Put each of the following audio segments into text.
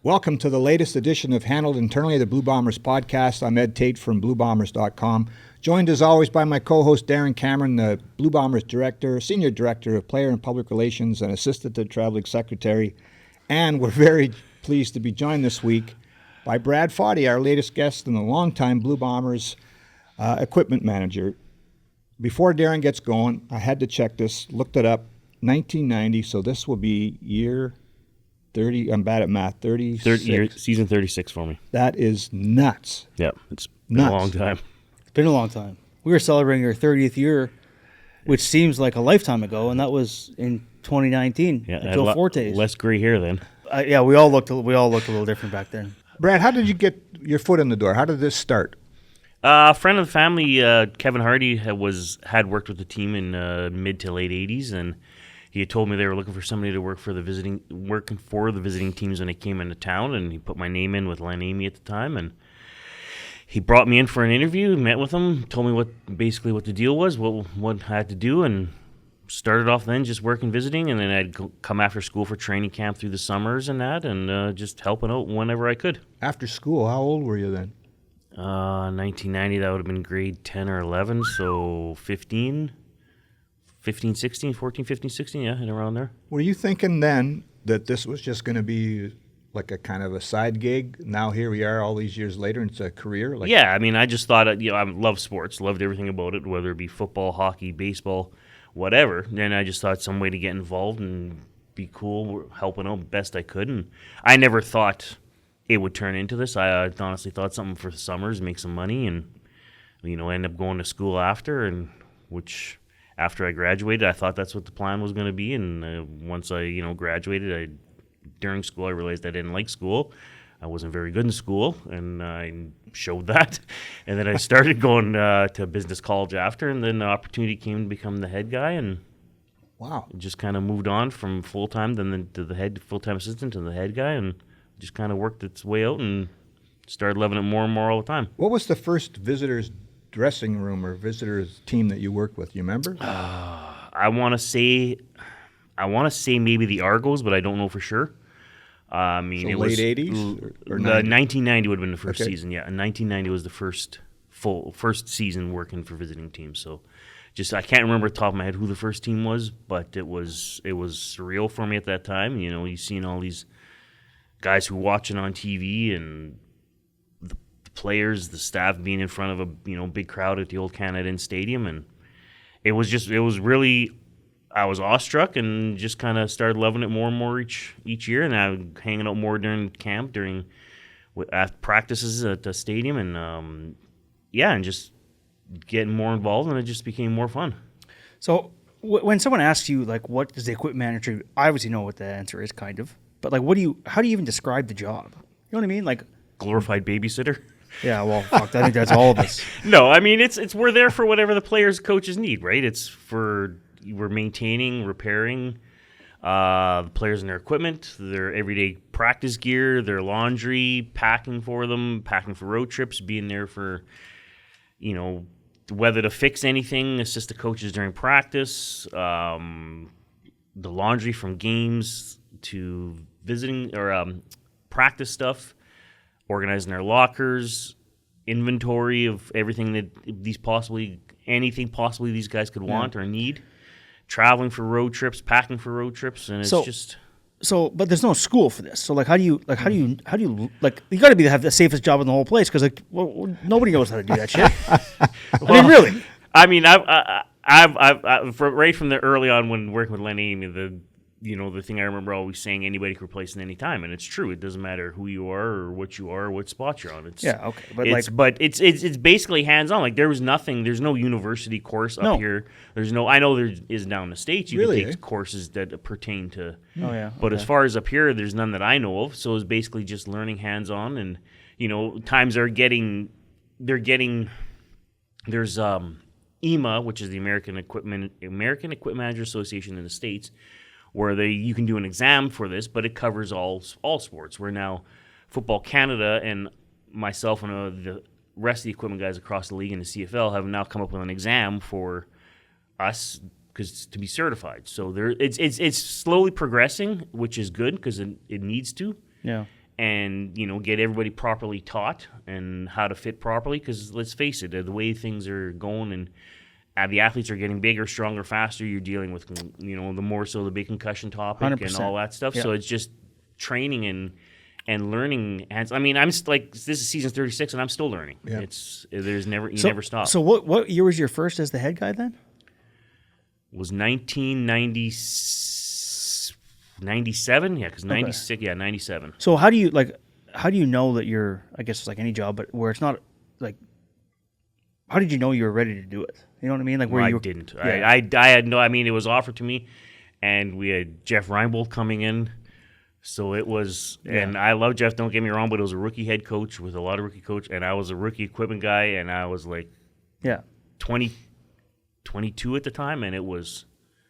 Welcome to the latest edition of Handled Internally, the Blue Bombers podcast. I'm Ed Tate from BlueBombers.com, joined as always by my co-host Darren Cameron, the Blue Bombers Director, Senior Director of Player and Public Relations and Assistant to Traveling Secretary. And we're very pleased to be joined this week by Brad Fotty, our latest guest and the longtime Blue Bombers equipment manager. Before Darren gets going, I had to check this, looked it up, 1990, so this will be year 30, I'm bad at math, 36. Season 36 for me. That is nuts. Yeah, it's been a long time. It's been a long time. We were celebrating our 30th year, which seems like a lifetime ago, and that was in 2019. Yeah, Joe Fortes. Less gray hair then. Yeah, we all looked a little different back then. Brad, how did you get your foot in the door? How did this start? A friend of the family, Kevin Hardy, had worked with the team in mid to late 80s, and he had told me they were looking for somebody to working for the visiting teams when they came into town, and he put my name in with Len Amy at the time, and he brought me in for an interview, met with him, told me what the deal was, what I had to do, and started off then just working visiting, and then I'd come after school for training camp through the summers and that, and just helping out whenever I could. After school, how old were you then? 1990, that would have been grade 10 or 11, so 15, 16, 14, 15, 16, yeah, and around there. Were you thinking then that this was just going to be like a kind of a side gig? Now here we are all these years later, and it's a career? Yeah, I mean, I just thought, I love sports, loved everything about it, whether it be football, hockey, baseball, whatever. Then I just thought some way to get involved and be cool, helping out best I could. And I never thought it would turn into this. I honestly thought something for the summers, make some money, and end up going to school after, and which after I graduated, I thought that's what the plan was going to be. And once I graduated, during school I realized I didn't like school. I wasn't very good in school, and I showed that. And then I started going to business college after, and then the opportunity came to become the head guy, and wow, just kind of moved on from full-time then to the head full-time assistant to the head guy, and just kind of worked its way out and started loving it more and more all the time. What was the first visitors' dressing room or visitors' team that you worked with? You remember? I want to say maybe the Argos, but I don't know for sure. I mean, so it late was 80s or 1990 would have been the first Okay. season. Yeah, and 1990 was the first season working for visiting teams. So, I can't remember at the top of my head who the first team was, but it was surreal for me at that time. You've seen all these guys who watching on TV and the players, the staff being in front of a big crowd at the old Canada Inn Stadium, and it was really. I was awestruck and just kind of started loving it more and more each year, and I was hanging out more during camp, at practices at the stadium, and and just getting more involved, and it just became more fun. So when someone asks you, like, what does the equipment manager, I obviously know what the answer is, kind of, but like, how do you even describe the job? You know what I mean? Like, glorified babysitter. Yeah, well, fuck, I think that's all of us. No, I mean, it's we're there for whatever the players, coaches need, right? We're maintaining, repairing the players and their equipment, their everyday practice gear, their laundry, packing for them, packing for road trips, being there for, whether to fix anything, assist the coaches during practice, the laundry from games to visiting or practice stuff, organizing their lockers, inventory of everything that anything possibly these guys could want or need. Traveling for road trips, packing for road trips, and it's but there's no school for this. So like, how do you like, you got to have the safest job in the whole place, because nobody knows how to do that shit. I mean, really. I mean, I've right from the early on when working with Len Amy, the thing I remember always saying, anybody can replace at any time, and it's true. It doesn't matter who you are or what you are or what spot you're on. It's basically hands on. Like, there's no university course up here. I know there is down in the States. You can take courses that pertain to. Oh yeah. But as far as up here, there's none that I know of. So it's basically just learning hands on, and times there's EMA, which is the American Equipment Manager Association in the States, where you can do an exam for this, but it covers all sports. Where now Football Canada and myself and the rest of the equipment guys across the league in the CFL have now come up with an exam for us to be certified. So it's slowly progressing, which is good because it needs to. Yeah. and get everybody properly taught and how to fit properly. Because let's face it, the way things are going and the athletes are getting bigger, stronger, faster. You're dealing with the more so the big concussion topic 100%. and all that stuff. Yeah. So it's just training and learning. And I mean, I'm like, this is season 36, and I'm still learning. Yeah. You never stop. So what year was your first as the head guy then? Was 1997? Yeah, because 96. Yeah, 97. So how do you know that you're, I guess it's like any job, but where it's not like, how did you know you were ready to do it? You know what I mean? Like where I you didn't. Yeah. I had no. I mean, it was offered to me, and we had Jeff Reinbold coming in. So it was, and I love Jeff. Don't get me wrong, but it was a rookie head coach with a lot of rookie coach, and I was a rookie equipment guy, and I was like, Yeah. 22 at the time, and it was.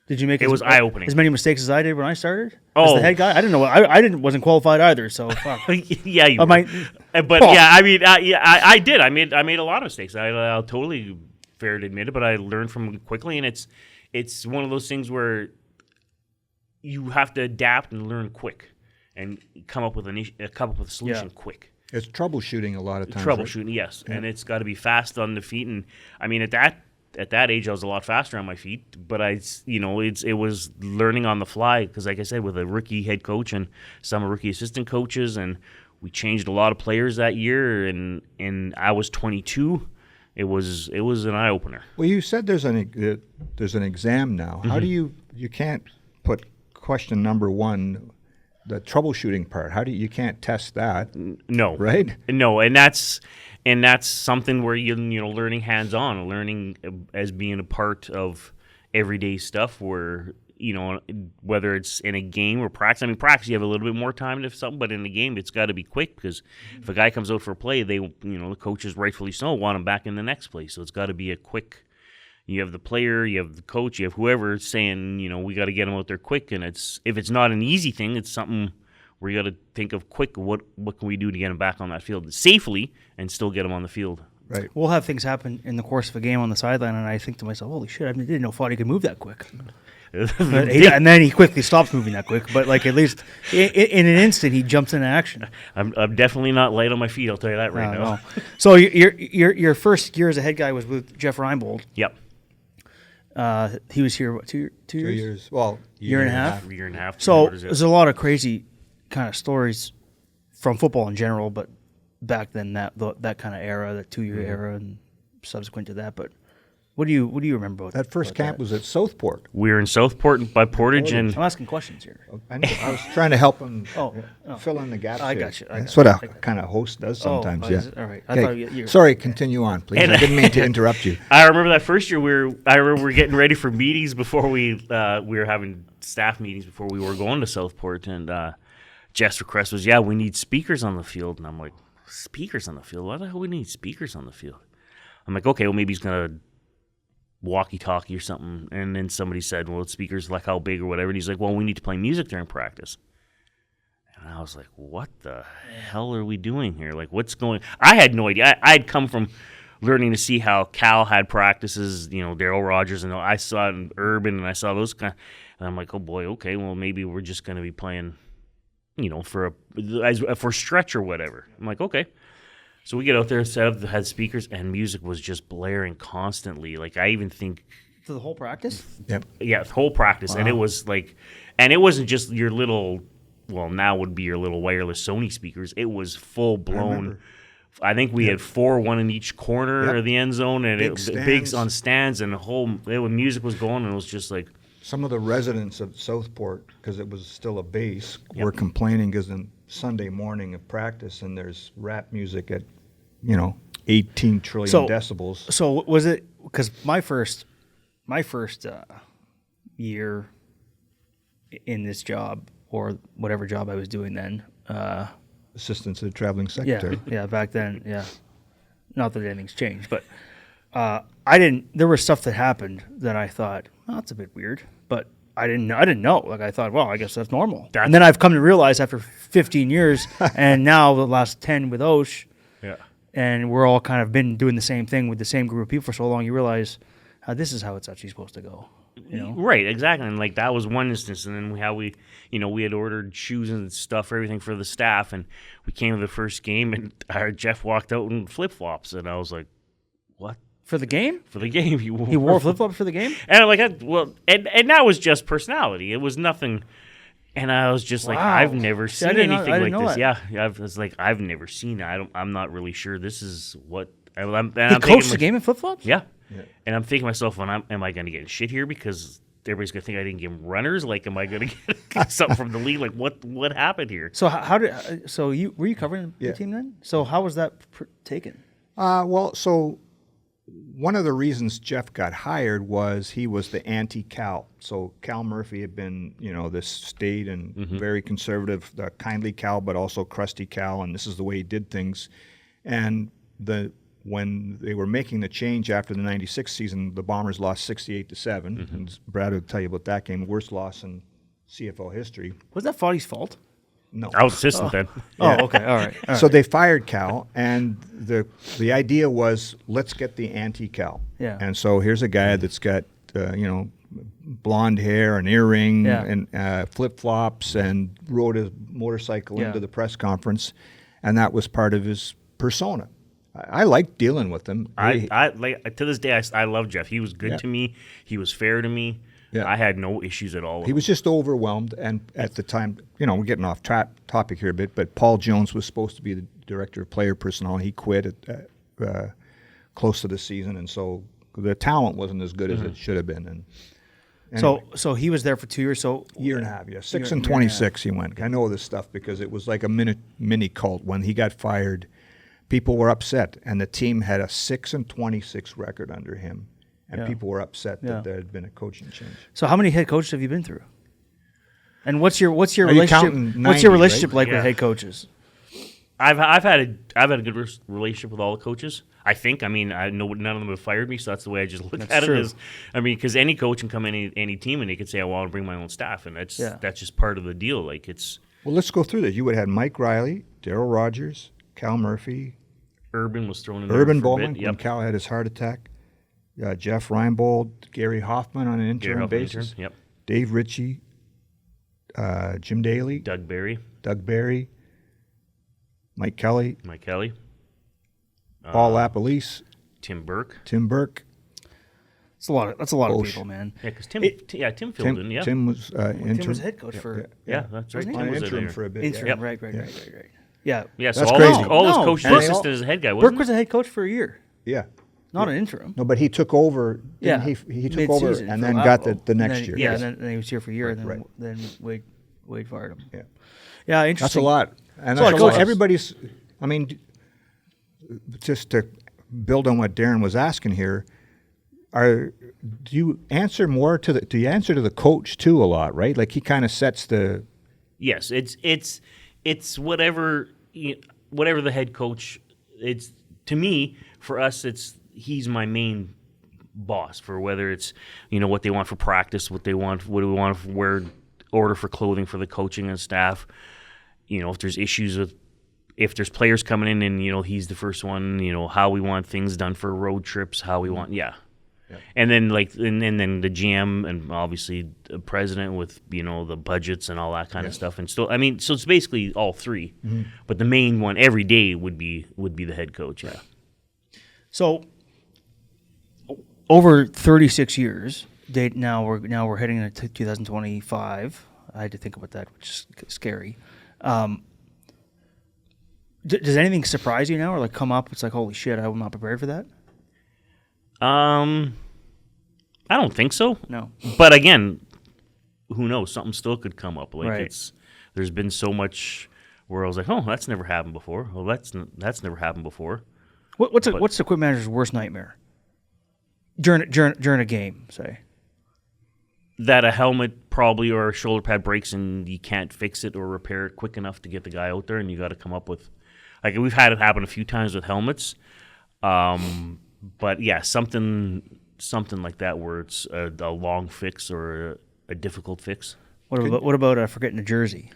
Did you make It was eye-opening. as many mistakes as I did when I started as Oh. the head guy? I didn't know. I wasn't qualified either. So fuck. Yeah, you. I were. might- But Oh. yeah, I mean, I did. I made a lot of mistakes. I'll totally fair to admit it, but I learned from them quickly, and it's one of those things where you have to adapt and learn quick, and come up with a solution quick. It's troubleshooting a lot of times. right? Troubleshooting, yes, and it's got to be fast on the feet. And I mean, at that age, I was a lot faster on my feet, but it was learning on the fly because, like I said, with a rookie head coach and some rookie assistant coaches, and we changed a lot of players that year. And I was 22. It was an eye opener. Well, you said there's an exam now. How do you can't put question number one, the troubleshooting part. You can't test that, No, right? No, and that's something where you're learning hands on, learning as being a part of everyday stuff. Where whether it's in a game or practice. I mean, practice you have a little bit more time to something, but in the game it's got to be quick because if a guy comes out for a play, they the coaches rightfully so want him back in the next play. So it's got to be a quick. You have the player, you have the coach, you have whoever saying, we got to get him out there quick. And if it's not an easy thing, it's something where you got to think of quick. What can we do to get him back on that field safely and still get him on the field? Right. We'll have things happen in the course of a game on the sideline, and I think to myself, "Holy shit! I didn't know Fotty could move that quick." And then he quickly stops moving that quick. But like at least in an instant, he jumps into action. I'm definitely not light on my feet. I'll tell you that right now. No. So your first year as a head guy was with Jeff Reinbold. Yep. He was here what 2 years? 2 years. Well, Year and a half? Year and a half. So 3 quarters, there's a lot of crazy kind of stories from football in general, but back then that kind of era, the 2-year era, and subsequent to that. But what do you remember about that first about camp was at Southport. we were in Southport by Portage, and I'm asking questions here. I was trying to help him Oh. fill in the gaps. I here. got you. That's what a kind of host does sometimes. Oh, yeah. is it? All right. I Okay. thought you Sorry, continue on, please. I didn't mean to interrupt you. I remember that first year I remember we were getting ready for meetings before we were having staff meetings before we were going to Southport, and Jeff's request was, we need speakers on the field, and I'm like, speakers on the field? Why the hell we need speakers on the field? I'm like, okay, well maybe he's gonna walkie-talkie or something, and then somebody said, well, speakers like how big or whatever, and he's like, well, we need to play music during practice. And I was like, what the hell are we doing here? Like, what's going... I had no idea. I'd come from learning to see how Cal had practices, Darryl Rogers, and I saw it in Urban, and I saw those kind of... And I'm like, oh, boy, okay, well, maybe we're just going to be playing, for stretch or whatever. I'm like, okay. So we get out there, set up, had speakers, and music was just blaring constantly. Like, I even think... For the whole practice? Yep. Yeah, the whole practice. Wow. And it was like... And it wasn't just your little... Well, now would be your little wireless Sony speakers. It was full-blown... I think we had 4, one in each corner of the end zone, and big on stands, and music was going, and it was just like... Some of the residents of Southport, because it was still a base, were complaining because on Sunday morning of practice, and there's rap music at 18 trillion decibels. So was it because my first year in this job or whatever job I was doing then? Assistant to the traveling secretary. Yeah, back then, yeah. Not that anything's changed, but I didn't. There was stuff that happened that I thought, well, that's a bit weird, but I didn't know. Like I thought, well, I guess that's normal. And then I've come to realize after 15 years, and now the last 10 with Osh, and we're all kind of been doing the same thing with the same group of people for so long. You realize this is how it's actually supposed to go. You know? Right, exactly. And like that was one instance. And then we had ordered shoes and stuff, everything for the staff. And we came to the first game and our Jeff walked out in flip flops. And I was like, what? For the game? For the game. He wore flip flops for the game? And I'm like, and that was just personality. It was nothing. And I was just like, Wow. I've never seen anything like this. That. Yeah, I was like, I've never seen it. I'm not really sure this is what. I'm He coached the game in flip flops? Yeah. And I'm thinking to myself, am I going to get shit here because everybody's going to think I didn't give him runners? Like, am I going to get something from the league? Like, what happened here? So were you covering the team then? So how was that taken? So one of the reasons Jeff got hired was he was the anti-Cal. So Cal Murphy had been, this staid and very conservative, kindly Cal, but also crusty Cal, and this is the way he did things. And when they were making the change after the '96 season, the Bombers lost 68-7. And Brad will tell you about that game, worst loss in CFL history. Was that Fotty's fault? No. I was assistant then. Oh, okay. All right. So they fired Cal, and the idea was, let's get the anti-Cal. Yeah. And so here's a guy that's got, blonde hair, an earring, and flip-flops, and rode his motorcycle into the press conference, and that was part of his persona. I liked dealing with him. I like to this day. I love Jeff. He was good to me. He was fair to me. Yeah. I had no issues at all. He was just overwhelmed, and at the time, we're getting off topic here a bit, but Paul Jones was supposed to be the director of player personnel, and he quit at close to the season, and so the talent wasn't as good as it should have been. And anyway, so he was there for 2 years. So year and a half, 6-26 he went. I know this stuff because it was like a mini cult. When he got fired, people were upset, and the team had a 6-26 record under him. And people were upset that there had been a coaching change. So how many head coaches have you been through? And what's your Are you relationship? counting What's your 90, relationship right? like Yeah. with head coaches? I've had a good relationship with all the coaches. I think. I mean, I know none of them have fired me, so that's the way I just look at true. it. Because any coach can come in any team and they could say, I want to bring my own staff, and that's just part of the deal. Like it's Well, let's go through this. You would have had Mike Riley, Darryl Rogers, Cal Murphy, Urban was thrown in. Urban there for a Bowman bit. when Yep. Cal had his heart attack, Jeff Reinbold, Gary Hoffman on an interim Hoffman basis, intern, yep. Dave Ritchie, Jim Daly, Doug Barry, Doug Barry, Mike Kelly, Mike Kelly, Paul Lapalisse, Tim Burke. Tim Burke. That's a lot of Bosch. people, man. Yeah, because Tim filled in. Yeah, Tim was intern. Tim was head coach for yeah, that's right. Wasn't he? Tim was interim there. for a bit. interim. Yep. Right. Yeah. Yeah, so That's all crazy. all No, those coaches, and they assistant as a head guy, Burke wasn't was a head coach for a year, Yeah. not an interim. No, but he took over. Yeah, He took over mid-season and for then Lavo. got the And next then- year. Yeah, Yes. and then he was here for a year, and then Right. then Wade fired him. Yeah. Yeah, That's interesting. a lot. And That's a lot of coaches. everybody's, I mean, just to build on what Darren was asking here, do you answer to the coach too a lot, right? Like he kind of sets the. Yes, it's whatever whatever the head coach. It's to me, for us, he's my main boss for whether it's what they want for practice, what do we want to wear, order for clothing for the coaching and staff. If there's issues if there's players coming in and he's the first one, how we want things done for road trips, how we want and then and then the GM and obviously the president with the budgets and all that kind of stuff, and still so it's basically all three, but the main one every day would be the head coach. Yeah. So over 36 years, now we're heading into 2025. I had to think about that, which is scary. Does anything surprise you now, or come up? It's like, holy shit, I'm not prepared for that. I don't think so. No. But again, who knows? Something still could come up. Right. There's been so much where I was like, oh, that's never happened before. Well, that's never happened before. What's the equipment manager's worst nightmare during a game? Say That a helmet probably or a shoulder pad breaks and you can't fix it or repair it quick enough to get the guy out there, and you got to come up with, we've had it happen a few times with helmets, but yeah, something like that where it's a long fix or a difficult fix. what about forgetting a jersey?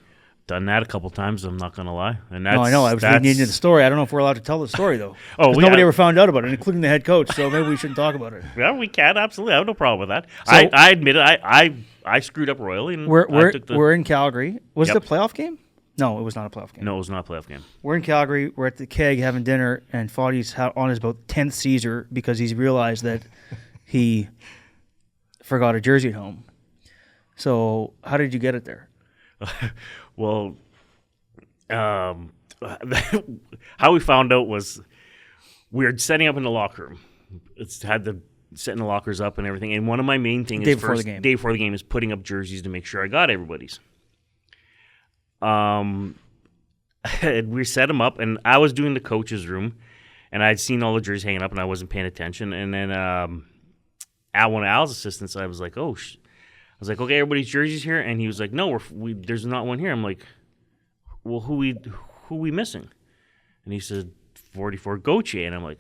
done that a couple times. I'm not gonna lie. And that's, No, I know. I was leading into the story. I don't know if we're allowed to tell the story though. Oh, 'Cause nobody ever found out about it, including the head coach. So maybe we shouldn't talk about it. Yeah, we can absolutely. I have no problem with that. So- I admit it. I screwed up royally. And We're in Calgary. Was Yep. it a playoff game? No, it was not a playoff game. No, it was not a playoff game. We're in Calgary. We're at the keg having dinner, and Fotty's on his about 10th Caesar because he's realized that he forgot a jersey at home. So how did you get it there? Well, how we found out was we were setting up in the locker room. It's had the setting the lockers up and everything. And one of my main things Day before the game is putting up jerseys to make sure I got everybody's. We set them up, and I was doing the coach's room, and I'd seen all the jerseys hanging up, and I wasn't paying attention. And then one of Al's assistants, I was like, I was like, okay, everybody's jerseys here, and he was like, no, there's not one here. I'm like, well, who we missing? And he said 44 Gauthier, and I'm like,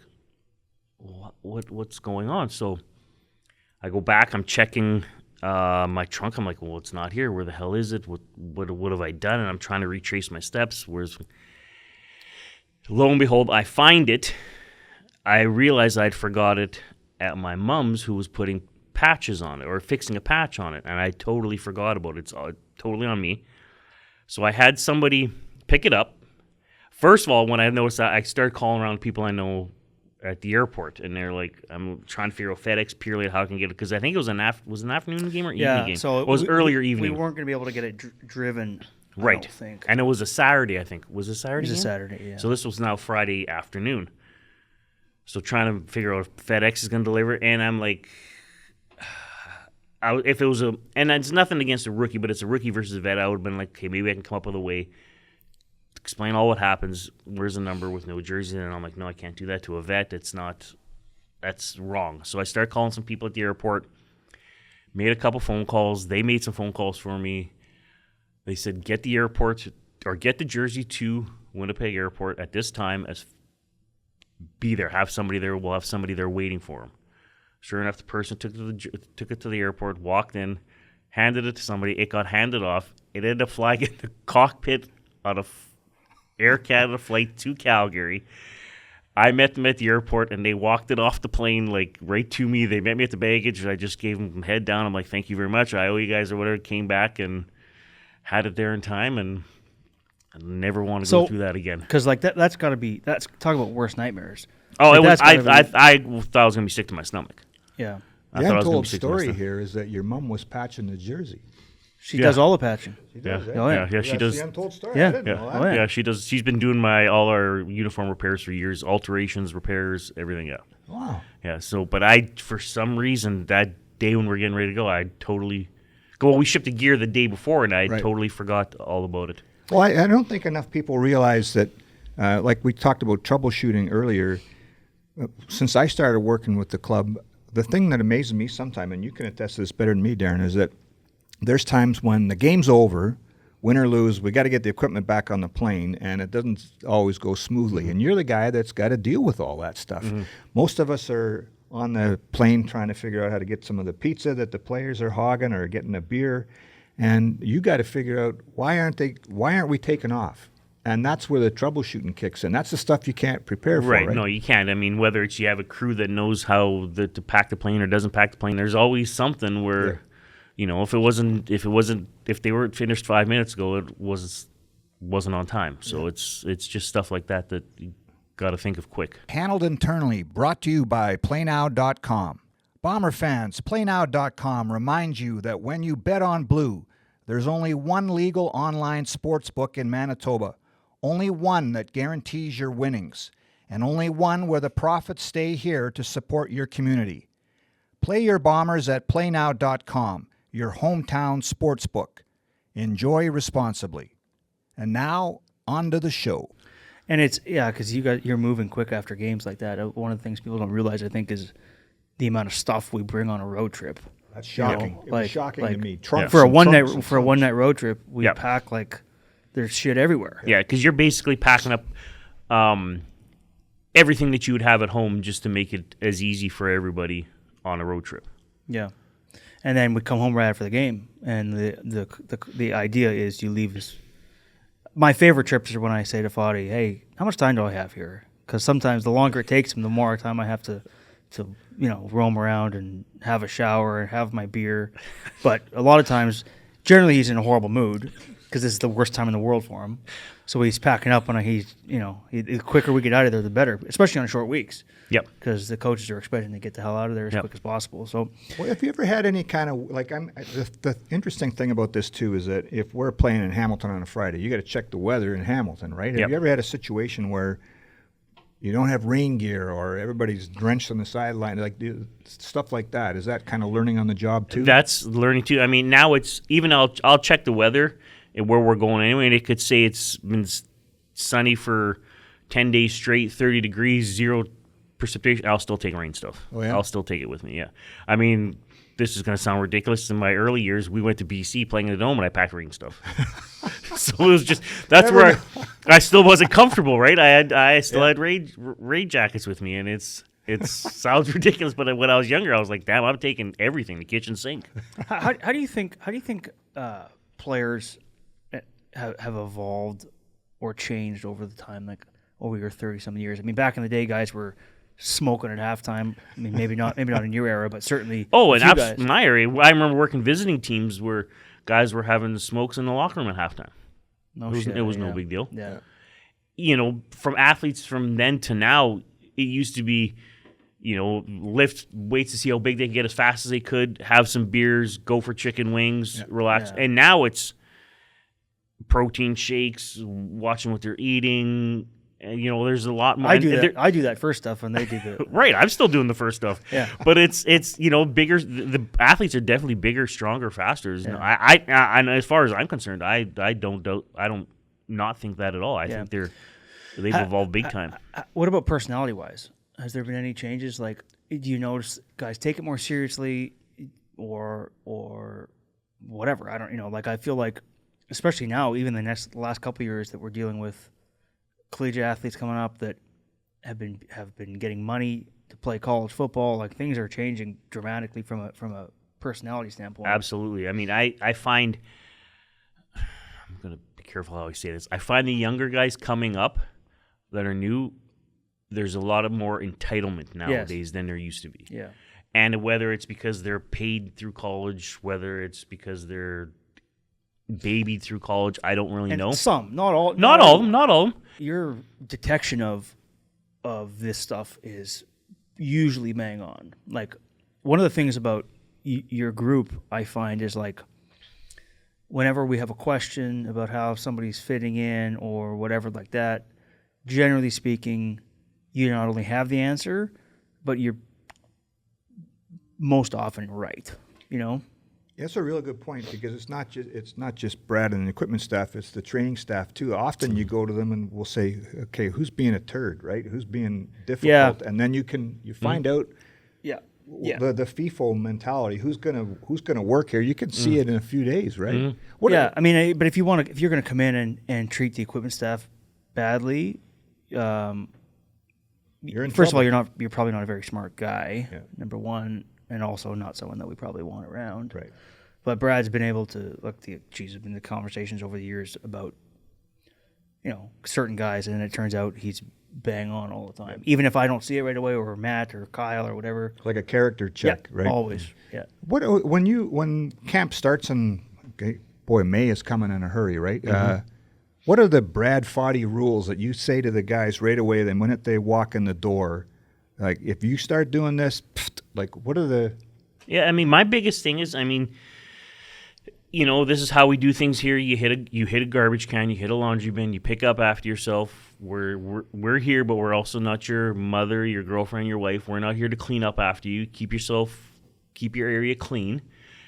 what's going on? So I go back, I'm checking my trunk. I'm like, well, it's not here. Where the hell is it? What have I done? And I'm trying to retrace my steps. Lo and behold, I find it. I realized I'd forgot it at my mom's, who was putting patches on it or fixing a patch on it, and I totally forgot about it. It's totally on me. So I had somebody pick it up. First of all, when I noticed that, I started calling around people I know at the airport, and they're like, I'm trying to figure out FedEx purely how I can get it, because I think it was an afternoon game or evening game. So it was earlier evening. We weren't going to be able to get it driven. Right. I don't think. And it was a Saturday, I think. Was it Saturday? It was a game? Saturday, yeah. So this was now Friday afternoon. So trying to figure out if FedEx is going to deliver, and I'm like, if it was and it's nothing against a rookie, but it's a rookie versus a vet, I would have been like, okay, maybe I can come up with a way to explain all what happens. Where's the number with no jersey? And I'm like, no, I can't do that to a vet. That's wrong. So I started calling some people at the airport, made a couple phone calls. They made some phone calls for me. They said, get the jersey to Winnipeg Airport at this time, be there, have somebody there. We'll have somebody there waiting for him. Sure enough, the person took it to the airport, walked in, handed it to somebody. It got handed off. It ended up flying in the cockpit on a Air Canada flight to Calgary. I met them at the airport, and they walked it off the plane, like, right to me. They met me at the baggage. I just gave them head down. I'm like, thank you very much. I owe you guys or whatever. Came back and had it there in time, and I never want to go through that again. Because, like, that's got to be – that's talk about worst nightmares. Oh, like, I thought I was going to be sick to my stomach. Yeah. The untold story here is that your mom was patching the jersey. She does all the patching. She does, Oh, yeah. Yeah, she does. That's the untold story. Yeah. I didn't know that. Oh, yeah. Yeah, she does. She's been doing all our uniform repairs for years, alterations, repairs, everything. Yeah. Wow. Yeah. So, but for some reason, that day when we were getting ready to go, I totally. Well, we shipped the gear the day before, and I totally forgot all about it. Well, I don't think enough people realize that, like we talked about troubleshooting earlier. Since I started working with the club, the thing that amazes me sometimes, and you can attest to this better than me, Darren, is that there's times when the game's over, win or lose, we got to get the equipment back on the plane, and it doesn't always go smoothly. And you're the guy that's got to deal with all that stuff. Mm-hmm. Most of us are on the plane trying to figure out how to get some of the pizza that the players are hogging or getting a beer, and you got to figure out why aren't we taking off? And that's where the troubleshooting kicks in. That's the stuff you can't prepare for, right? No, you can't. I mean, whether it's you have a crew that knows how to pack the plane or doesn't pack the plane, there's always something where, if they weren't finished 5 minutes ago, it wasn't on time. So it's just stuff like that you got to think of quick. Handled internally, brought to you by PlayNow.com. Bomber fans, PlayNow.com reminds you that when you bet on blue, there's only one legal online sportsbook in Manitoba. Only one that guarantees your winnings, and only one where the profits stay here to support your community. Play your Bombers at PlayNow.com, your hometown sportsbook. Enjoy responsibly. And now, on to the show. And it's, because you're moving quick after games like that. One of the things people don't realize, I think, is the amount of stuff we bring on a road trip. That's shocking. It was shocking to me. For a one night road trip, we pack like there's shit everywhere. Yeah, because you're basically packing up everything that you would have at home just to make it as easy for everybody on a road trip. Yeah, and then we come home right after the game, and the idea is you leave my favorite trips are when I say to Fotty, hey, how much time do I have here? Because sometimes the longer it takes him, the more time I have to roam around and have a shower and have my beer. But a lot of times, generally he's in a horrible mood because this is the worst time in the world for him. So he's packing up, and the quicker we get out of there, the better, especially on short weeks. Yep. Because the coaches are expecting to get the hell out of there as quick as possible. So, well, have you ever had any kind of the interesting thing about this too is that if we're playing in Hamilton on a Friday, you got to check the weather in Hamilton, right? Have you ever had a situation where you don't have rain gear or everybody's drenched on the sideline, stuff like that? Is that kind of learning on the job too? That's learning too. I mean, now it's even I'll check the weather and where we're going anyway, and it could say it's been sunny for 10 days straight, 30 degrees, 0 precipitation. I'll still take rain stuff. Oh, yeah? I'll still take it with me, yeah. I mean, this is going to sound ridiculous. In my early years, we went to BC playing in the Dome, and I packed rain stuff. So it was just, that's where I still wasn't comfortable, right? I still had rain jackets with me, and it sounds ridiculous, but when I was younger, I was like, damn, I'm taking everything, the kitchen sink. how do you think players have evolved or changed over the time, like over your 30-some years? I mean, back in the day, guys were smoking at halftime. I mean, maybe not in your era, but certainly. Oh, and in my area, I remember working visiting teams where guys were having smokes in the locker room at halftime. It was no big deal. Yeah. From athletes from then to now, it used to be, lift weights to see how big they could get as fast as they could, have some beers, go for chicken wings, relax. Yeah. And now it's protein shakes, watching what they're eating. And, there's a lot more. I do that first stuff, and they do the right. I'm still doing the first stuff. Yeah. But it's bigger. The athletes are definitely bigger, stronger, faster. Yeah. I as far as I'm concerned, I don't not think that at all. I think they've evolved big time. What about personality wise? Has there been any changes? Like, do you notice guys take it more seriously, or whatever? I don't. Like, I feel like, especially now, even the last couple of years that we're dealing with collegiate athletes coming up that have been getting money to play college football. Like, things are changing dramatically from a personality standpoint. Absolutely. I mean, I find, I'm going to be careful how I say this. I find the younger guys coming up that are new, there's a lot of more entitlement nowadays than there used to be. Yeah. And whether it's because they're paid through college, whether it's because they're babied through college, I don't really know. Some, not all. Not all of them. Your detection of this stuff is usually bang on. Like, one of the things about your group, I find, is like, whenever we have a question about how somebody's fitting in or whatever like that, generally speaking, you not only have the answer, but you're most often right. That's a really good point, because it's not just Brad and the equipment staff; it's the training staff too. Often you go to them and we'll say, "Okay, who's being a turd, right? Who's being difficult?" Yeah. And then you find out, the FIFO mentality. Who's gonna work here? You can see it in a few days, right? Mm-hmm. But if you're gonna come in and treat the equipment staff badly, you're in first trouble. of all, you're probably not a very smart guy. Yeah. Number one. And also not someone that we probably want around. Right. But Brad's been able to there's been the conversations over the years about, certain guys, and it turns out he's bang on all the time. Yeah. Even if I don't see it right away, or Matt or Kyle or whatever. Like a character check, right? Always. Yeah. When camp starts May is coming in a hurry, right? Mm-hmm. What are the Brad Fotty rules that you say to the guys right away, the minute they walk in the door? Like, if you start doing this, what are the... Yeah, I mean, my biggest thing is, this is how we do things here. You hit a garbage can, you hit a laundry bin, you pick up after yourself. We're here, but we're also not your mother, your girlfriend, your wife. We're not here to clean up after you. Keep your area clean,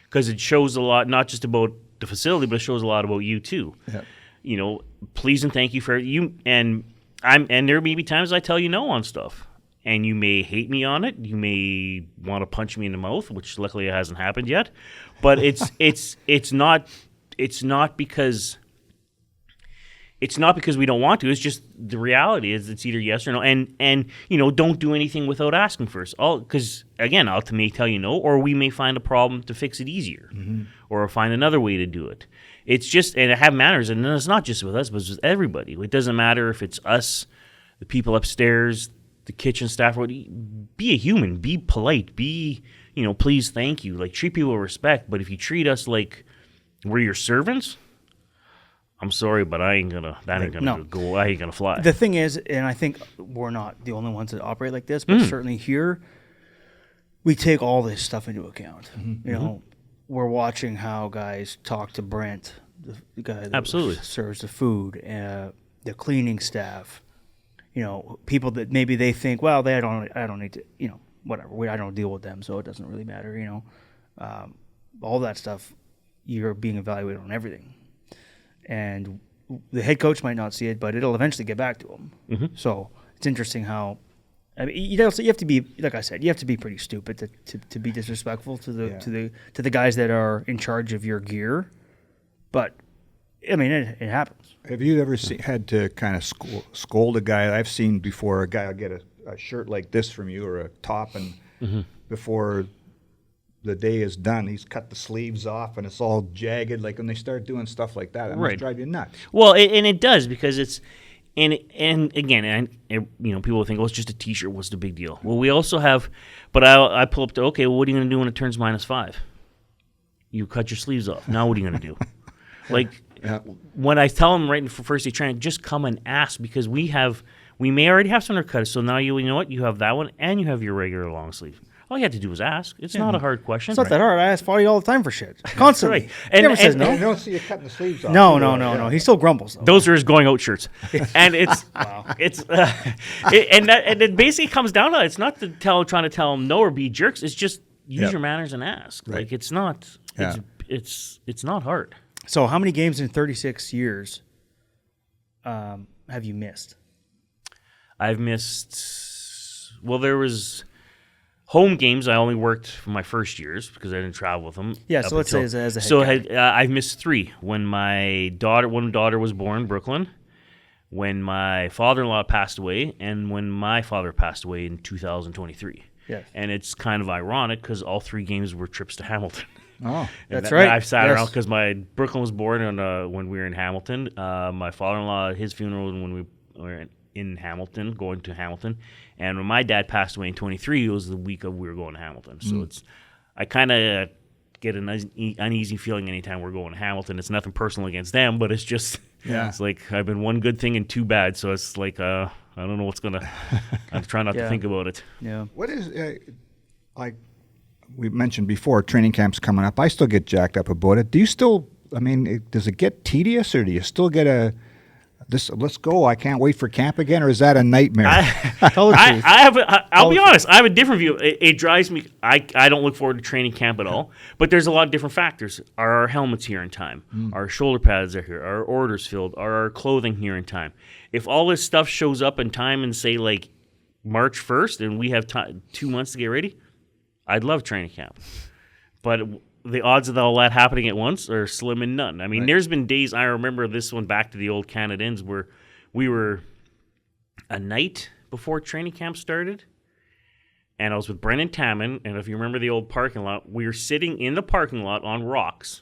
because it shows a lot, not just about the facility, but it shows a lot about you too. Yeah. Please and thank you for you. And there may be times I tell you no on stuff. And you may hate me on it. You may want to punch me in the mouth, which luckily hasn't happened yet. But it's not because we don't want to. It's just the reality is it's either yes or no. And don't do anything without asking first. Because again, I may tell you no, or we may find a problem to fix it easier, or find another way to do it. it's just, and it have manners, and it's not just with us, but it's with everybody. It doesn't matter if it's us, the people upstairs, the kitchen staff. Be a human. Be polite. Be, please, thank you. Like, treat people with respect. But if you treat us like we're your servants, I'm sorry, but I ain't gonna fly. The thing is, and I think we're not the only ones that operate like this, but certainly here, we take all this stuff into account. We're watching how guys talk to Brent, the guy that Absolutely serves the food, the cleaning staff. People that maybe they think, well, I don't need to, whatever. I don't deal with them, so it doesn't really matter. All that stuff, you're being evaluated on everything, and the head coach might not see it, but it'll eventually get back to him. So it's interesting how. I mean, you have to be, like I said, you have to be pretty stupid to be disrespectful to the guys that are in charge of your gear. But I mean, it happens. Have you ever had to kind of scold a guy? I've seen before a guy will get a shirt like this from you or a top, and before the day is done, he's cut the sleeves off and it's all jagged. Like when they start doing stuff like that, it must drive you nuts. Well, and it does, because it's. And again, people will think, oh, it's just a T-shirt. What's the big deal? Well, we also have, but I pull up to, okay, well, what are you going to do when it turns -5? You cut your sleeves off. Now what are you going to do? When I tell them right for first day training, just come and ask, because we may already have some undercuts. So now you know what? You have that one and you have your regular long sleeve. All you have to do is ask. It's not a hard question. It's not that hard. I ask Fotty all the time for shit. Constantly. Right. He never says no. I don't see you cutting the sleeves off. No. He still grumbles, though. Those are his going out shirts. And it's and it basically comes down to it. It's not trying to tell them no or be jerks. It's just use your manners and ask. Right. Like, it's not it's not hard. So how many games in 36 years have you missed? I've missed, well, there was home games. I only worked for my first years because I didn't travel with them. Yeah, so let's say as a head guy. I've missed 3. When my daughter was born, Brooklyn, when my father-in-law passed away, and when my father passed away in 2023. Yes. And it's kind of ironic because all 3 games were trips to Hamilton. Oh, that's right. I've sat around because my Brooklyn was born when we were in Hamilton. My father-in-law, his funeral was when we were in Hamilton, going to Hamilton. And when my dad passed away in 23, it was the week of we were going to Hamilton. So I kind of get an uneasy feeling anytime we're going to Hamilton. It's nothing personal against them, but it's just, it's like I've been one good thing and 2 bad. So it's like, I don't know what's going to, I try not to think about it. Yeah. What is, like we mentioned before, training camp's coming up. I still get jacked up about it. Do you still, does it get tedious, or do you still get let's go, I can't wait for camp again, or is that a nightmare? I'll be honest, I have a different view. It drives me, I don't look forward to training camp at all, but there's a lot of different factors. Are our helmets here in time? Our shoulder pads are here? Are our orders filled? Are our clothing here in time? If all this stuff shows up in time and say like March 1st and we have 2 months to get ready, I'd love training camp. But the odds of all that happening at once are slim and none. I mean, There's been days, I remember this one back to the old Canadians, where we were a night before training camp started, and I was with Brennan Tamman, and if you remember the old parking lot, we were sitting in the parking lot on rocks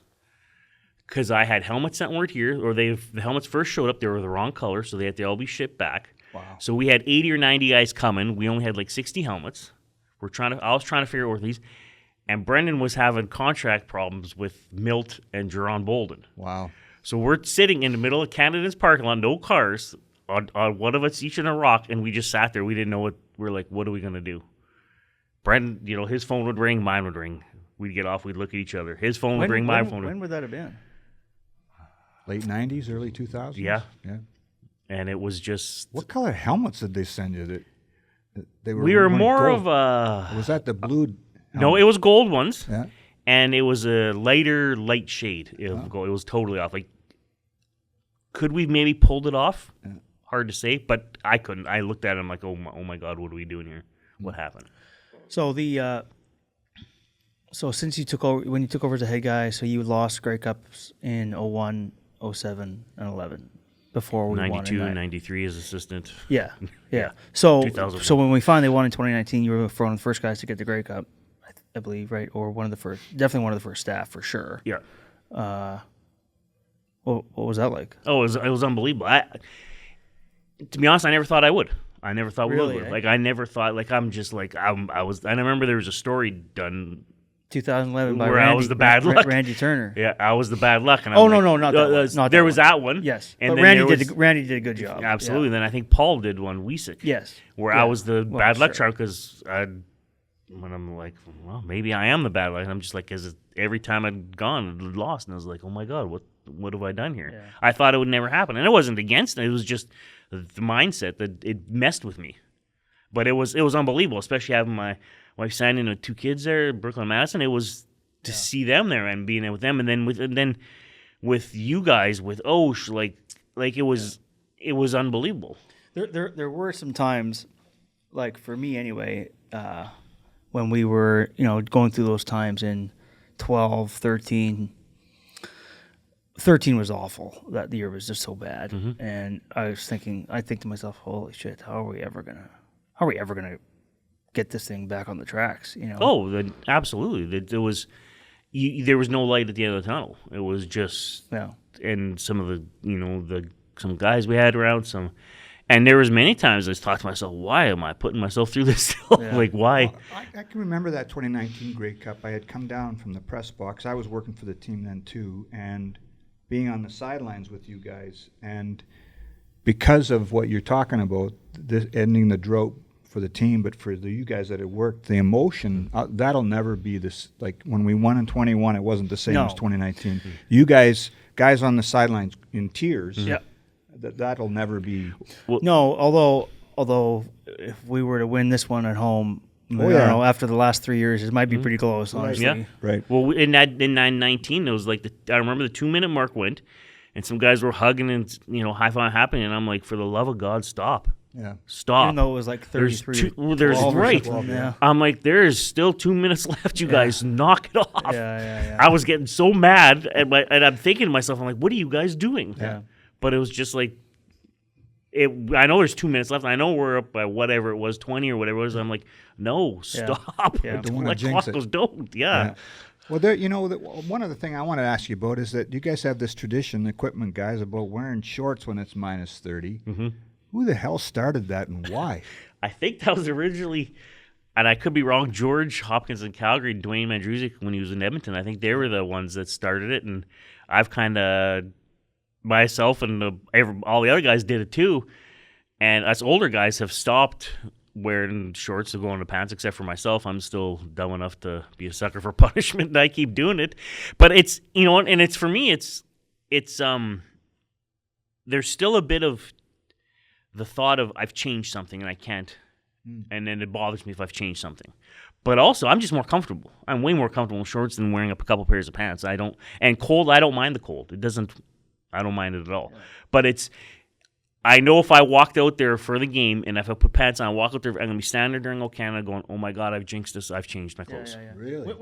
because I had helmets that weren't here, or the helmets first showed up, they were the wrong color, so they had to all be shipped back. Wow. So we had 80 or 90 guys coming. We only had like 60 helmets. I was trying to figure out where these. And Brendan was having contract problems with Milt and Jerron Bolden. Wow. So we're sitting in the middle of Canada's parking lot, no cars, on one of us each in a rock, and we just sat there. We didn't know what, we're like, what are we going to do? Brendan, his phone would ring, mine would ring. We'd get off, we'd look at each other. His phone would ring, my phone would ring. When would that have been? Late 90s, early 2000s? Yeah. And it was just... What color helmets did they send you? We were more gold. of a... Was that the blue... No, it was gold ones. Yeah. And it was a light shade of gold. It was totally off. Like, could we maybe pulled it off? Yeah. Hard to say, but I couldn't. I looked at it, I'm like, oh my God, what are we doing here? What happened? So so since you took over, when you took over as a head guy, so you lost Grey Cups in 01, 07, and 11 before we 92 won. and 93 as assistant. Yeah. So 2001. So when we finally won in 2019, you were one of the first guys to get the Grey Cup, I believe, right? Or one of the first, definitely one of the first staff for sure. Yeah. What was that like? Oh, it was unbelievable. To be honest, I never thought I would. I never thought we Really, would. eh? Like I never thought. Like I'm just like I was. I remember there was a story done 2011 by where I Randy, was the bad luck. Randy Turner. Yeah, I was the bad luck. And Oh, I'm no, like, no, not that one. Not there that was one. that one. Yes, and but then Randy there did. was- Randy did a good job. Absolutely. Yeah. Then I think Paul did one. Wiesick. Yes. Where Yeah. I was the Well, bad luck sure. charm because when I'm like, well, maybe I am the bad luck. And I'm just like, because every time I'd gone, I'd lost, and I was like, oh my god, what have I done here? Yeah. I thought it would never happen, and it wasn't against it. It was just the mindset that it messed with me. But it was unbelievable, especially having my wife signing with 2 kids there, Brooklyn and Madison. It was to see them there and being there with them, and then with you guys with Osh, like it was unbelievable. There were some times, like for me anyway, when we were, going through those times in 12, 13. 13 was awful. That year was just so bad. Mm-hmm. And I think to myself, holy shit, how are we ever gonna get this thing back on the tracks? Oh, absolutely. There was no light at the end of the tunnel. It was just, Yeah. and some of some guys we had around, and there was many times I just thought to myself, why am I putting myself through this? Yeah. Like, why? Well, I can remember that 2019 Grey Cup. I had come down from the press box. I was working for the team then too, and being on the sidelines with you guys. And because of what you're talking about, this ending the drought for the team, but for you guys that it worked, the emotion, that'll never be this. Like when we won in 21, it wasn't the same No. as 2019. You guys on the sidelines in tears. Yeah. That'll never be. No, although if we were to win this one at home, I don't yeah. know, after the last 3 years, it might be pretty close, honestly. Yeah. Right. Well, in 919, it was like I remember the 2-minute mark went, and some guys were hugging and high five happening, and I'm like, for the love of God, stop. Yeah. Stop. Even though it was like 33. There's 12 or right. something, yeah. I'm like, there is still 2 minutes left. You guys, knock it off. Yeah. I was getting so mad, and I'm thinking to myself, I'm like, what are you guys doing? Yeah. But it was just like, I know there's 2 minutes left. I know we're up by whatever it was, 20 or whatever it was. I'm like, no, stop. Yeah. Don't wanna Let jinx clock it. goes, don't. Yeah. Well, there, one other thing I want to ask you about is that you guys have this tradition, equipment guys, about wearing shorts when it's minus 30. Mm-hmm. Who the hell started that and why? I think that was originally, and I could be wrong, George Hopkins in Calgary, Dwayne Mandrusic when he was in Edmonton. I think they were the ones that started it, and I've kind of, myself and all the other guys did it too. And us older guys have stopped wearing shorts to go into pants, except for myself. I'm still dumb enough to be a sucker for punishment, and I keep doing it. But it's, and it's for me, it's there's still a bit of the thought of I've changed something and I can't, and then it bothers me if I've changed something. But also, I'm just more comfortable. I'm way more comfortable in shorts than wearing a couple pairs of pants. And cold, I don't mind the cold. I don't mind it at all. But I know if I walked out there for the game and if I put pants on, I walk out there, I'm going to be standing there during O Canada going, oh my God, I've jinxed this. I've changed my clothes. Really?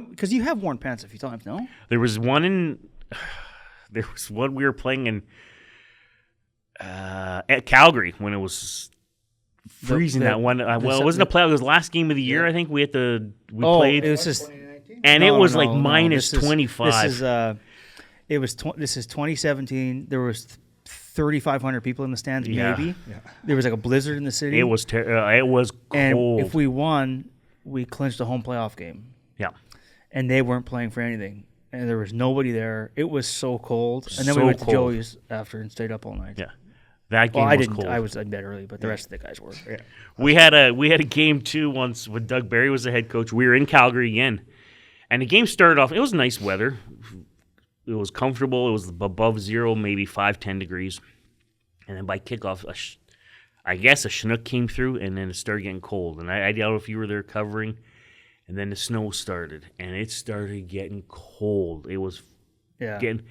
Because you have worn pants a few times, no? There was one we were playing in at Calgary when it was freezing that one. It wasn't a playoff. It was the last game of the year, I think. We played. It was just... And No, it was no, like no. minus 25. This is 2017. There was 3,500 people in the stands, Yeah. maybe. Yeah. There was like a blizzard in the city. It was cold. And if we won, we clinched a home playoff game. Yeah. And they weren't playing for anything. And there was nobody there. It was so cold. And then So we went to cold. Joey's after and stayed up all night. Yeah. That game Well, I was didn't. cold. I was in bed early, but the rest of the guys were. Yeah. We had a game too once when Doug Barry was the head coach. We were in Calgary again, and the game started off. It was nice weather. It was comfortable. It was above zero, maybe 5-10 degrees, and then by kickoff, I guess a Chinook came through, and then it started getting cold. And I doubt if you were there covering, and then the snow started, and it started getting cold. It was getting.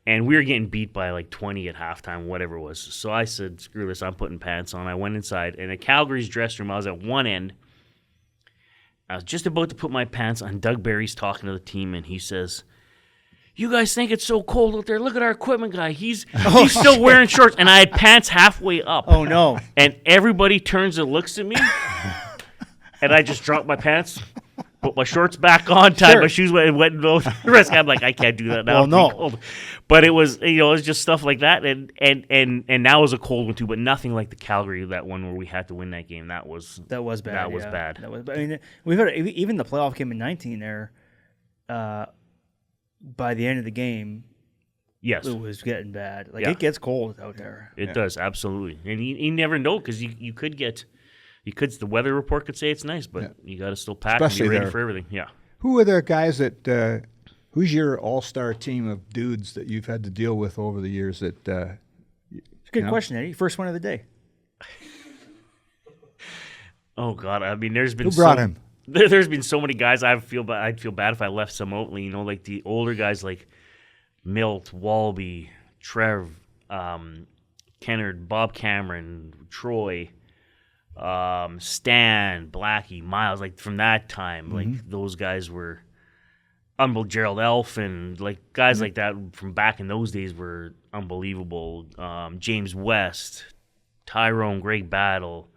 And we were getting beat by like 20 at halftime, whatever it was. So I said, screw this, I'm putting pants on. I went inside. And at Calgary's dressing room, I was at one end. I was just about to put my pants on. Doug Barry's talking to the team, and he says, you guys think it's so cold out there? Look at our equipment guy. He's still wearing shorts. And I had pants halfway up. Oh, no. And everybody turns and looks at me. And I just dropped my pants. put my shorts back on, tied Sure. my shoes, went the rest. I'm like, I can't do that now. Well, It's no. too cold. But it was, it was just stuff like that, and now it was a cold one too, but nothing like the Calgary, that one where we had to win that game. That was That was bad. That was yeah. bad. That was. I mean, we've had even the playoff game in 19 there. By the end of the game, yes, it was getting bad. Like Yeah. it gets cold out there. it does absolutely, and you never know because you could get. The weather report could say it's nice, but you got to still pack Especially and be ready there. for everything. Yeah. Who are the guys that? Who's your all-star team of dudes that you've had to deal with over the years? That It's a good question, Eddie. First one of the day. Oh God, I mean, there's been Who brought him? There's been so many guys. I'd feel bad if I left some out. You know, like the older guys like Milt, Walby, Trev, Kennard, Bob Cameron, Troy. Stan, Blackie, Miles, like from that time, like those guys were unbelievable. Gerald Elfin, like guys like that from back in those days were unbelievable. James West, Tyrone, Greg Battle,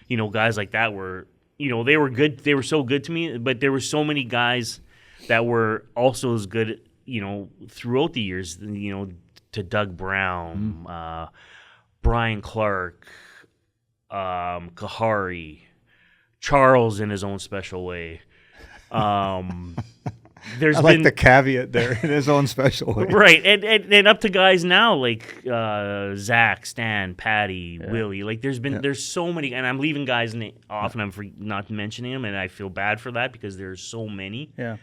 you know, guys like that were, you know, they were good. They were so good to me, but there were so many guys that were also as good, you know, throughout the years, you know, to Doug Brown, Brian Clark, Kahari, Charles in his own special way. There's I like been the caveat there in his own special way. right, and up to guys now like Zach, Stan, Patty, Willie. Like there's so many, and I'm leaving guys off, and I'm not mentioning them, and I feel bad for that because there's so many. Yeah.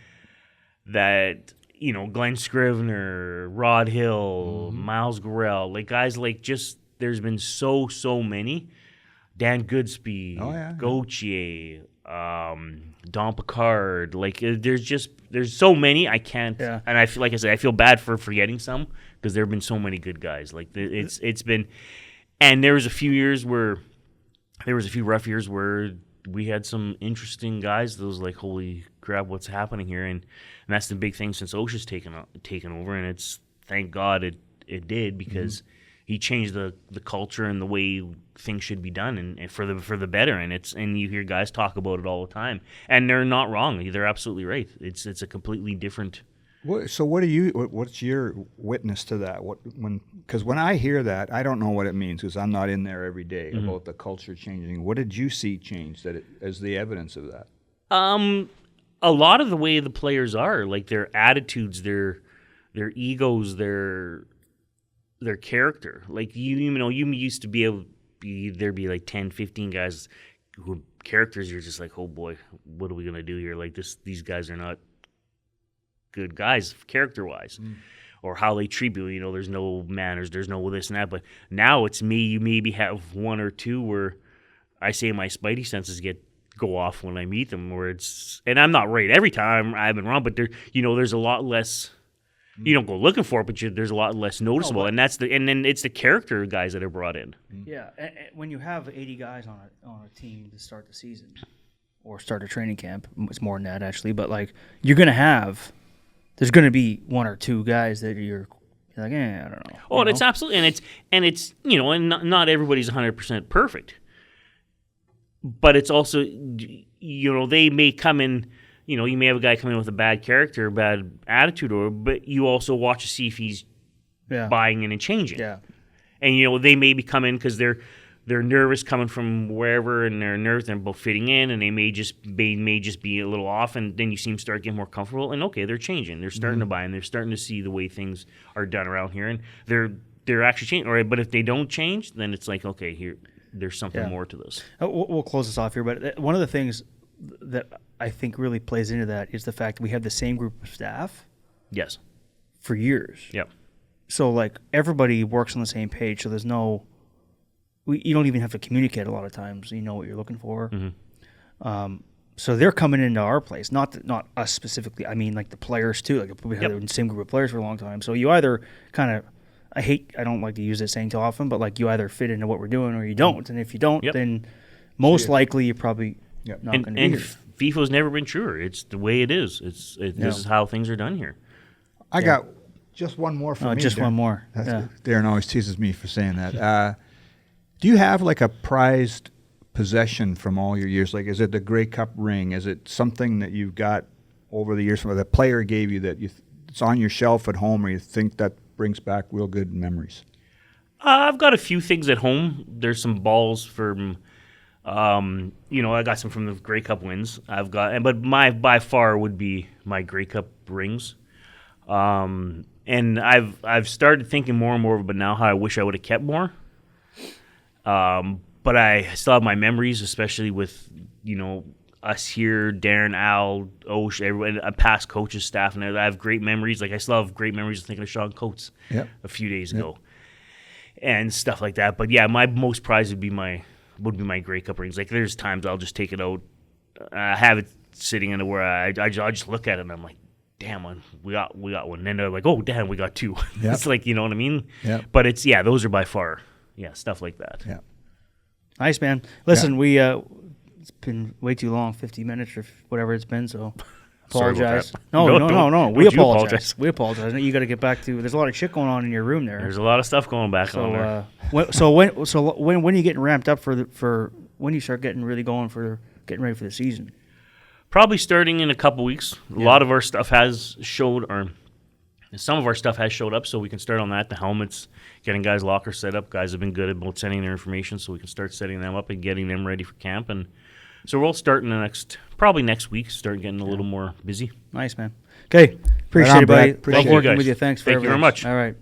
That, you know, Glenn Scrivener, Rod Hill, Miles Gorell, like guys like just there's been so many. Dan Goodspeed, Gauthier, Don Picard, like there's so many I can't, and I feel like I said I feel bad for forgetting some because there have been so many good guys. Like it's been, and there was a few rough years where we had some interesting guys. Those like, holy crap, what's happening here? And that's the big thing since OSHA's taken over, and it's thank God it did because he changed the culture and the way things should be done and for the better. And you hear guys talk about it all the time, and they're not wrong. They're absolutely right. It's a completely different. What's your witness to that? Because when I hear that, I don't know what it means because I'm not in there every day about the culture changing. What did you see change as the evidence of that? A lot of the way the players are, like their attitudes, their egos, their character. Like you know, you used to be able to there'd be like 10, 15 guys who characters you're just like, oh boy, what are we gonna do here? Like these guys are not good guys character wise. Or how they treat you, you know, there's no manners, there's no this and that. But now it's me, you maybe have one or two where I say my spidey senses go off when I meet them, where it's, and I'm not right every time, I've been wrong, but there's a lot less. You don't go looking for it, but there's a lot less noticeable, and then it's the character guys that are brought in. Yeah, and when you have 80 guys on a team to start the season or start a training camp, it's more than that actually. But like there's gonna be one or two guys that you're like, I don't know. Oh, and it's absolutely, and it's you know, and not everybody's 100% perfect, but it's also, you know, they may come in. You know, you may have a guy come in with a bad character, bad attitude, but you also watch to see if he's buying in and changing. Yeah. And, you know, they may be coming because they're nervous coming from wherever, and they're nervous about fitting in, and they may just be a little off, and then you see them start getting more comfortable, and okay, they're changing. They're starting to buy, and they're starting to see the way things are done around here, and they're actually changing. All right, but if they don't change, then it's like, okay, there's something more to this. We'll close this off here, but one of the things that I think really plays into that is the fact that we have the same group of staff. Yes. For years. Yep. So like everybody works on the same page. So there's you don't even have to communicate a lot of times. You know what you're looking for. So they're coming into our place, not us specifically. I mean like the players too. Like we have the same group of players for a long time. So you either kind of, I don't like to use this saying too often, but like you either fit into what we're doing or you don't. And if you don't, then most likely you're probably not going to be here. FIFA's never been truer. It's the way it is. This is how things are done here. I got just one more for me. Just Darren. one more. Darren always teases me for saying that. Do you have like a prized possession from all your years? Like, is it the Grey Cup ring? Is it something that you've got over the years from the player gave you that it's on your shelf at home, or you think that brings back real good memories? I've got a few things at home. There's some balls from, I got some from the Grey Cup wins. But my by far would be my Grey Cup rings. And I've started thinking more and more about now how I wish I would have kept more. But I still have my memories, especially with, us here, Darren, Al, Osh, everybody, past coaches, staff, and I have great memories. Like, I still have great memories of thinking of Sean Coates a few days ago and stuff like that. But yeah, my most prize would be my Grey Cup rings. Like, there's times I'll just take it out. I have it sitting in where I just look at it and I'm like, damn, we got one. And then they're like, oh, damn, we got two. Yep. It's like, you know what I mean? Yeah. But it's, those are by far, stuff like that. Yeah. Nice, man. Listen, we it's been way too long, 50 minutes or whatever it's been, so Sorry about apologize. that. No. We Don't you apologize. We apologize. You got to get back to. There's a lot of shit going on in your room there. There's a lot of stuff going back on there. When are you getting ramped up for when you start getting really going for getting ready for the season? Probably starting in a couple weeks. A lot of our stuff has showed, or some of our stuff has showed up, so we can start on that. The helmets, getting guys' lockers set up. Guys have been good about sending their information, so we can start setting them up and getting them ready for camp. And so we'll start in probably next week, start getting a little more busy. Nice, man. Okay. Appreciate it, buddy. Appreciate Love working guys. with you. Thanks for Thank you very everything. much. All right.